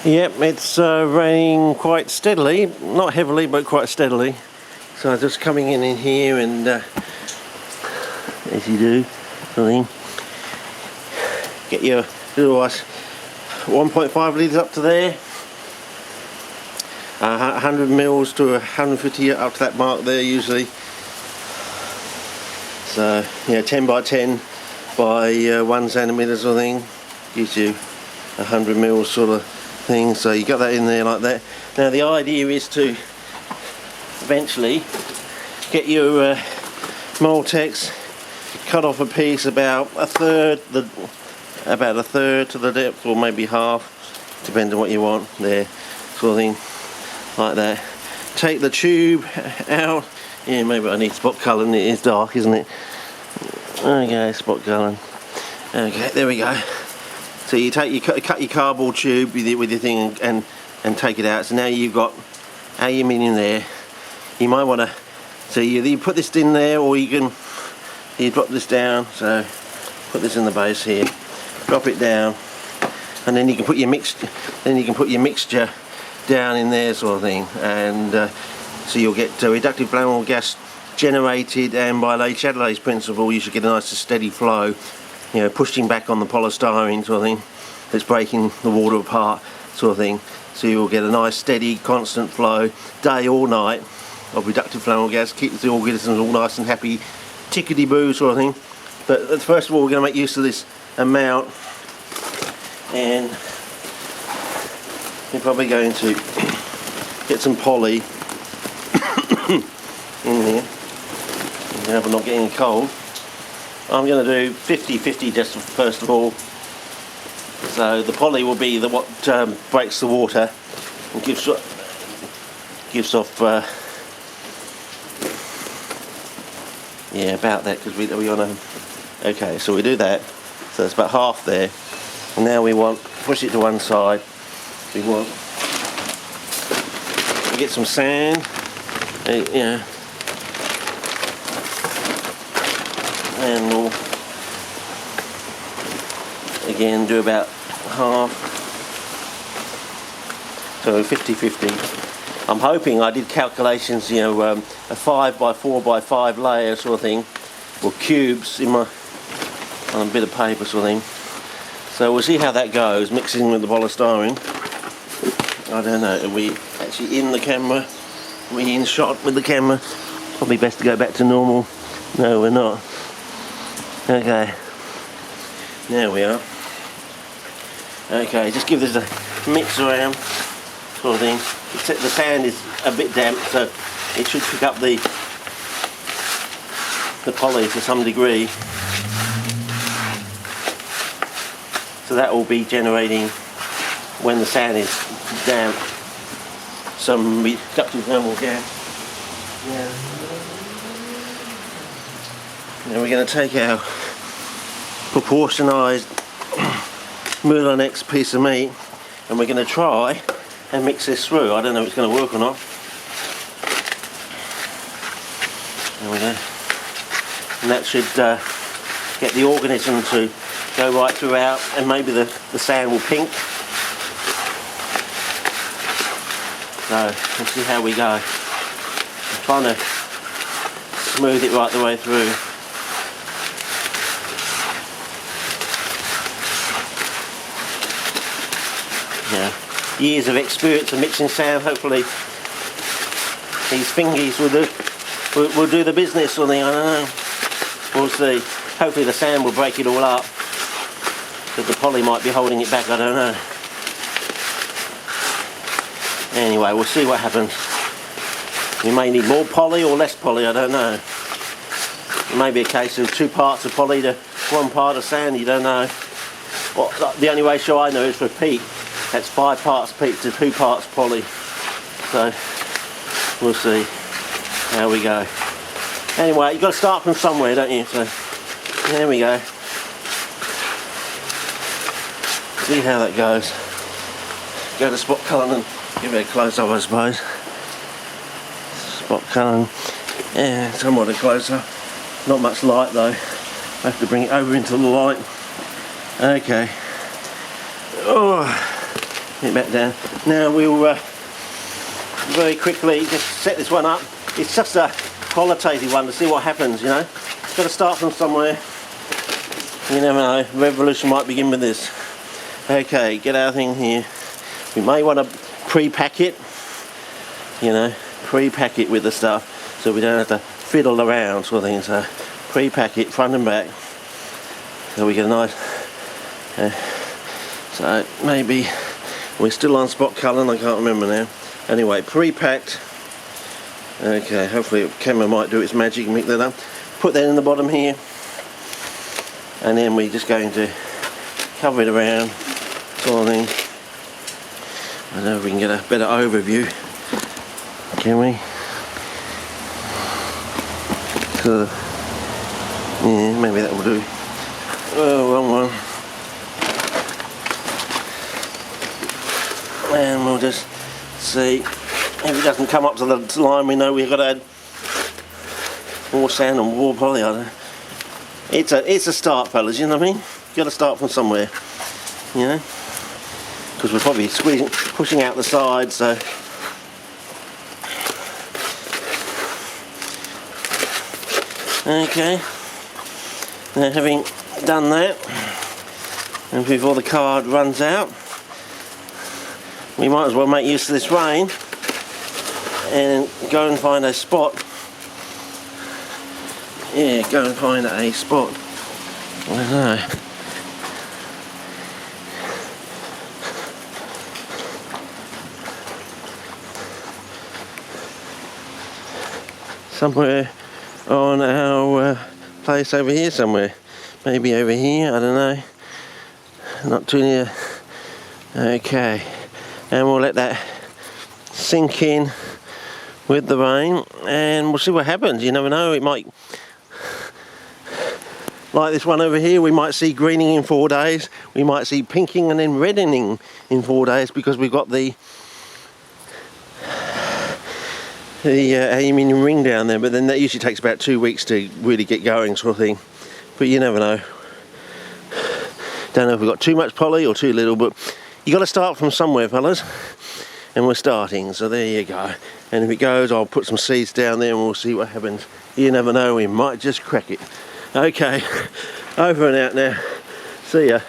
Yep, it's raining quite steadily, not heavily but quite steadily. So I'm just coming in here and as you do, get your little 1.5 litres up to there, 100 mils to 150 up to that mark there usually. So yeah, 10 by 10 by 1 centimetre sort of thing gives you 100 mils sort of thing. So you got that in there like that. Now the idea is to eventually get your Multex, cut off a piece about a third to the depth, or maybe half, depends on what you want there, sort of thing, like that. Take the tube out. Yeah, maybe I need spot colouring. It is dark, isn't it? Okay, spot colouring. Okay, there we go. So you cut your cardboard tube with your thing and take it out. So now you've got aluminium there. You might want to, so you put this in there, or you drop this down. So put this in the base here, drop it down, and then you can put your mixture down in there, sort of thing. And so you'll get reductive flammable gas generated, and by Le Chatelier's principle, you should get a nice steady flow. You know, pushing back on the polystyrene sort of thing that's breaking the water apart, sort of thing. So you'll get a nice steady constant flow day or night of reductive flammable gas, keeps the organisms all nice and happy, tickety-boo sort of thing. But first of all, we're going to make use of this amount, and we're probably going to get some poly in here. I hope I'm not getting cold. I'm going to do 50-50 just first of all. So the poly will be what breaks the water and gives off yeah, about that, because we want to. Okay, so we do that. So it's about half there. And now we want push it to one side. We get some sand. Yeah. And we'll again do about half, so 50-50. I'm hoping, I did calculations, you know, a 5 by 4 by 5 layer sort of thing, or cubes on a bit of paper sort of thing. So we'll see how that goes, mixing with the polystyrene. I don't know, are we actually in the camera? Are we in shot with the camera? Probably best to go back to normal. No, we're not. Okay, there we are. Okay, just give this a mix around, sort of thing. The sand is a bit damp, so it should pick up the poly to some degree. So that will be generating, when the sand is damp, some reductive flammable gas. Yeah. Now we're going to take our proportionised Moulin X piece of meat, and we're going to try and mix this through. I don't know if it's going to work or not. There we go. And that should get the organism to go right throughout, and maybe the sand will pink. So we'll see how we go. I'm trying to smooth it right the way through. Yeah, years of experience of mixing sand. Hopefully these fingies will do the business or something. I don't know. We'll see. Hopefully the sand will break it all up, because the poly might be holding it back. I don't know. Anyway, we'll see what happens. We may need more poly or less poly. I don't know. It may be a case of 2 parts of poly to 1 part of sand. You don't know. Well, the only ratio I know is for peat. That's 5 parts peat to 2 parts poly. So we'll see how we go. Anyway, you've got to start from somewhere, don't you? So there we go. See how that goes. Go to spot colouring and give it a close up, I suppose. Spot colouring. Yeah, somewhat a close up. Not much light though. I have to bring it over into the light. Okay. Oh. Get it back down. Now we'll very quickly just set this one up. It's just a qualitative one to see what happens, you know. Got to start from somewhere. You never know, revolution might begin with this. Okay, get our thing here. We may want to pre-pack it, you know, pre-pack it with the stuff so we don't have to fiddle around sort of thing. So pre-pack it front and back so we get a nice, so maybe we're still on spot colour, I can't remember now. Anyway, pre-packed. Okay, hopefully the camera might do its magic and make that up. Put that in the bottom here, and then we're just going to cover it around sort of thing. I don't know if we can get a better overview, can we? So, yeah, maybe that will do. Oh, wrong one. And we'll just see if it doesn't come up to the line. We know we've got to add more sand and more poly. I don't know. It's a start, fellas. You know what I mean? You've got to start from somewhere. You know, because we're probably pushing out the sides. So okay. Now, having done that, and before the card runs out, we might as well make use of this rain and go and find a spot. Yeah, go and find a spot. I don't know. Somewhere on our place over here somewhere. Maybe over here, I don't know. Not too near. Okay. And we'll let that sink in with the rain and we'll see what happens. You never know, it might, like this one over here, we might see greening in 4 days, we might see pinking and then reddening in 4 days because we've got the aluminium ring down there, but then that usually takes about 2 weeks to really get going sort of thing. But you never know. Don't know if we've got too much poly or too little, but you got to start from somewhere, fellas, and we're starting, so there you go. And if it goes, I'll put some seeds down there and we'll see what happens. You never know, we might just crack it. Okay, over and out now. See ya.